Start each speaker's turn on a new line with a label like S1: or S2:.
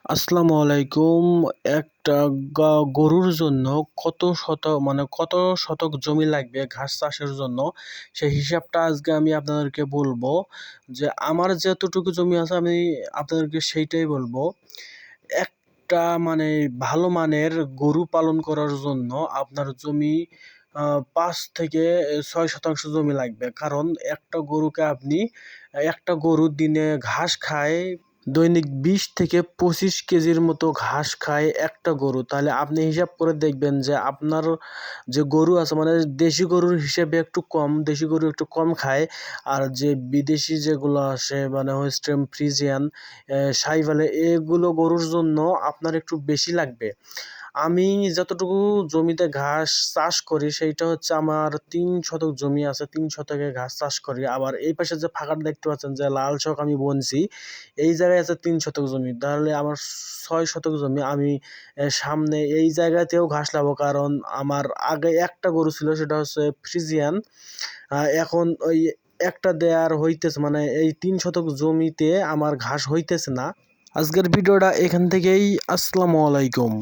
S1: আসসালামু আলাইকুম। একটা গরুর জন্য কত শতক জমি লাগবে ঘাস চাষের জন্য, সেই হিসাবটা আজকে আমি আপনাদেরকে বলবো। যে আমার যতটুকু জমি আছে আমি আপনাদেরকে সেইটাই বলবো। একটা ভালো মানের গরু পালন করার জন্য আপনার জমি 5 থেকে 6 শতাংশ জমি লাগবে। কারণ একটা গরু দিনে ঘাস খায়, দৈনিক 20 থেকে 25 কেজির মতো ঘাস খায় একটা গরু। তাহলে আপনি হিসাব করে দেখবেন যে আপনার যে গরু আছে, দেশি গরুর হিসেবে একটু কম, দেশি গরু একটু কম খায়। আর যে বিদেশি যেগুলো আসে হোস্টেম ফ্রিজিয়ান, সাইভালে, এগুলো গরুর জন্য আপনার একটু বেশি লাগবে। আমি যতটুকু জমিতে ঘাস চাষ করি সেইটা হচ্ছে, আমার 3 শতক জমি আছে, 3 শতকে ঘাস চাষ করি। আবার এই পাশে যে ফাঁকাটা দেখতে পাচ্ছেন, যে লাল ছক আমি বনছি, এই জায়গায় আছে 3 শতক জমি। তাহলে আমার 6 শতক জমি। আমি সামনে এই জায়গাতেও ঘাস লাগাবো, কারণ আমার আগে একটা গরু ছিল, সেটা হচ্ছে ফ্রিজিয়ান। এখন ওই একটা দেয়ার হইতেছে, এই 3 শতক জমিতে আমার ঘাস হইতেছে না। আজকের ভিডিওটা এখান থেকেই। আসসালামু আলাইকুম।